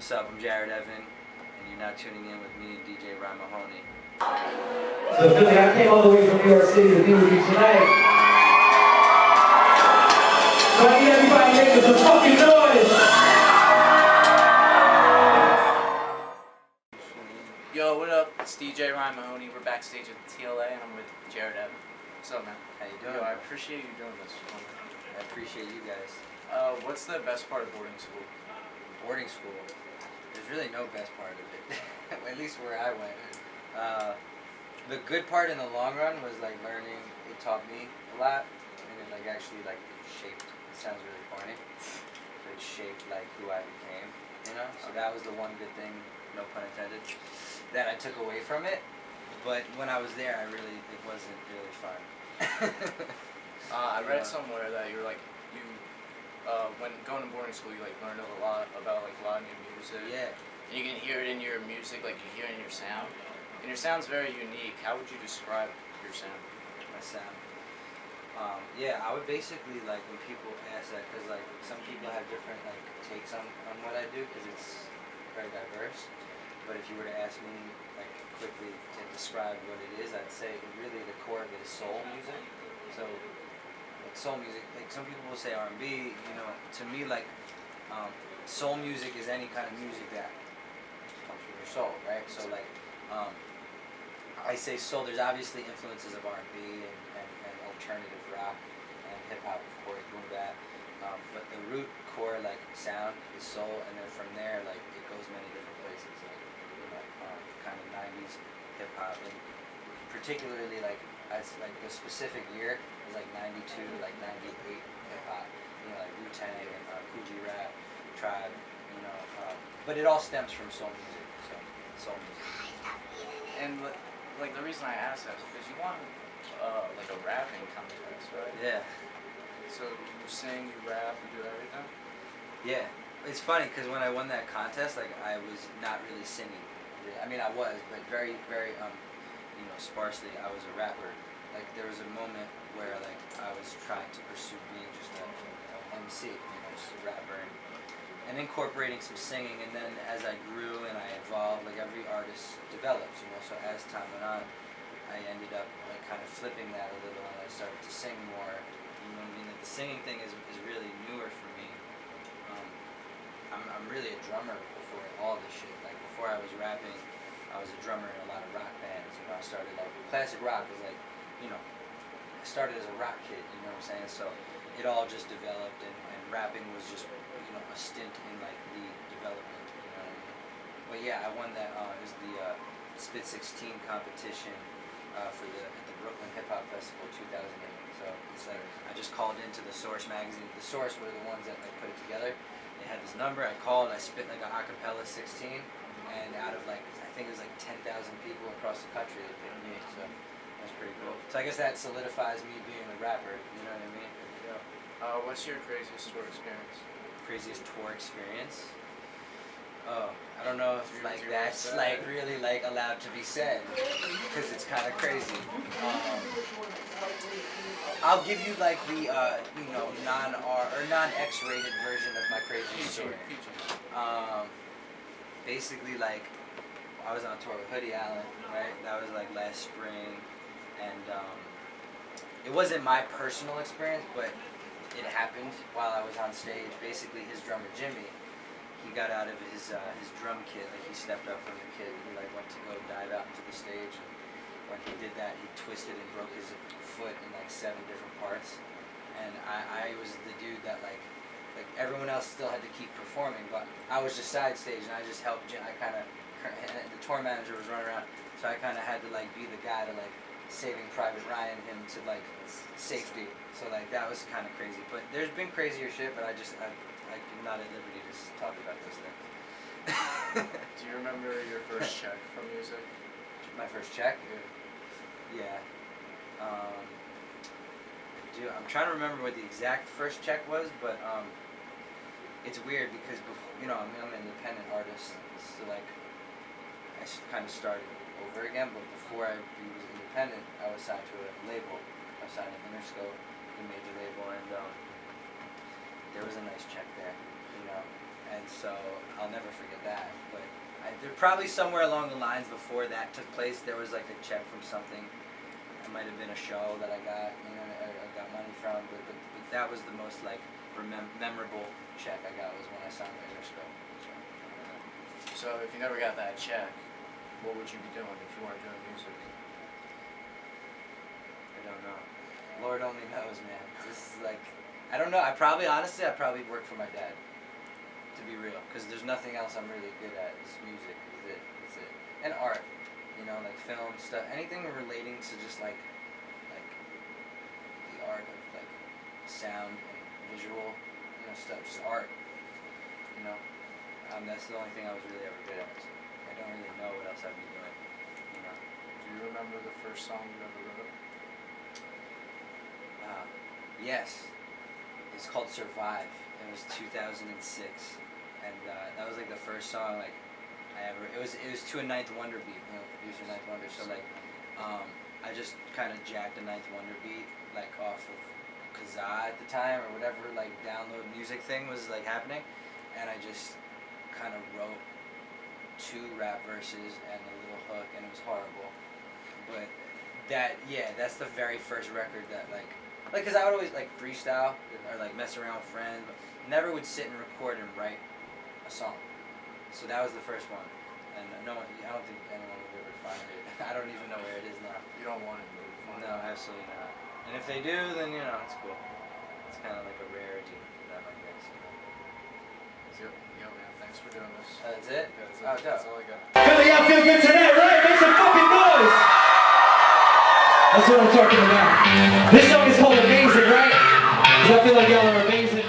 What's up? I'm Jared Evan, and you're now tuning in with me and DJ Ryan Mahoney. So Philly, I came all the way from New York City to be with you tonight. So I need everybody making some fucking noise. Yo, what up? It's DJ Ryan Mahoney. We're backstage at the TLA, and I'm with Jared Evan. What's up, man? How you doing? Yo, I appreciate you doing this. I appreciate you guys. What's the best part of boarding school? Boarding school. There's really no best part of it. At least where I went. The good part in the long run was like learning. It taught me a lot, and it like actually like shaped. It sounds really corny, but it shaped like who I became. You know. So that was the one good thing, no pun intended, that I took away from it. But when I was there, it wasn't really fun. I read somewhere that you're like when going to boarding school, you like learned a lot about like a lot of new music. Yeah. And you can hear it in your music, like you hear it in your sound. And your sound's very unique. How would you describe your sound? My sound. Yeah, I would basically like when people ask that, because like some people have different like takes on what I do, because it's very diverse. But if you were to ask me like quickly to describe what it is, I'd say really the core of it is soul music. So like soul music, like some people will say R&B. You know, to me like soul music is any kind of music that comes from your soul, right? So like I say soul. There's obviously influences of R&B and alternative rock and hip hop, of course, boom bap. But the root core like sound is soul, and then from there like it goes many different places, like you know, kind of 90s hip hop, and particularly like the specific year is like 92, like 98 hip hop. You know, like Wu-Tang and Cool G Rap, Tribe. You know, but it all stems from soul music. So soul music. And like the reason I asked that is because you won like a rapping contest, right? Yeah. So you sing, you rap, you do everything? Yeah. It's funny because when I won that contest, like I was not really singing. I mean, I was, but very, very, you know, sparsely. I was a rapper. Like there was a moment where like I was trying to pursue being just an MC, you know, just a rapper, and incorporating some singing. And then as I grew and I evolved, like every artist develops, you know. So as time went on, I ended up like kind of flipping that a little, and I started to sing more. You know what I mean? Like the singing thing is really newer for me. I'm really a drummer before all this shit. Like before I was rapping, I was a drummer in a lot of rock bands. You know, I started like classic rock was like, you know, I started as a rock kid. You know what I'm saying? So it all just developed, and rapping was just, you know, a stint in like the development. You know what I mean? But yeah, I won that. It was the Spit 16 competition at the Brooklyn Hip Hop Festival 2008. So it's like I just called into the Source magazine. The Source were the ones that like put it together. They had this number. I called. I spit like an acapella 16, and out of like I think it was like 10,000 people across the country, they picked me. So that's pretty cool. So I guess that solidifies me being a rapper. You know what I mean? Yeah. What's your craziest tour experience? Craziest tour experience? Oh, I don't know if like that's like really like allowed to be said, because it's kind of crazy. I'll give you like the you know, non-R or non-X-rated version of my crazy story. Basically, like I was on tour with Hoodie Allen, right? That was like last spring, and it wasn't my personal experience, but it happened while I was on stage. Basically, his drummer Jimmy, he got out of his drum kit. Like he stepped up from the kit. He like went to go dive out into the stage. And when he did that, he twisted and broke his foot in like 7 different parts. And I was the dude that like everyone else still had to keep performing, but I was just side stage, and I just helped Jim. And the tour manager was running around, so I kind of had to like be the guy to like Saving Private Ryan him to like safety. So like that was kind of crazy. But there's been crazier shit, but I'm not at liberty to talk about those things. Do you remember your first check from music? My first check? Yeah. Yeah. I'm trying to remember what the exact first check was, but it's weird because you know, I'm an independent artist, so like I kind of started over again. But before I was independent, I was signed to a label. I was signed to Interscope, the major label, and there was a nice check there, you know. And So I'll never forget that. But there probably somewhere along the lines before that took place, there was like a check from something. It might have been a show that I got, I got money from. But that was the most like memorable check I got was when I signed with Interscope. So if you never got that check, what would you be doing if you weren't doing music? I don't know. Lord only knows, man. This is like, I don't know. Honestly, I probably work for my dad. To be real, because there's nothing else I'm really good at. It's music. It's it. And art. Like film stuff. Anything relating to just like the art of like sound and visual, stuff. Just art. That's the only thing I was really ever good at. So I don't really know what else I'd be doing. Do you remember the first song you ever wrote? Yes. It's called Survive. It was 2006, and that was like the first song like I ever. It was to a Ninth Wonder beat, producer Ninth Wonder. So like, I just kind of jacked a Ninth Wonder beat like off of Kazaa at the time or whatever like download music thing was like happening, and I just kind of wrote 2 rap verses and a little hook, and it was horrible. But that's the very first record that like, cause I would always like freestyle or like mess around with friends, but never would sit and record and write a song. So that was the first one, and I don't think anyone would ever find it. I don't even know where it is now. You don't want it to be. No, absolutely not. And if they do, then it's cool. It's kind of like a rarity for them, I guess. Yo, man, thanks for doing this. That's it? Yeah, that's all I got. Philly, y'all feel good tonight, right? Make some fucking noise! That's what I'm talking about. This song is called Amazing, right? Because I feel like y'all are amazing.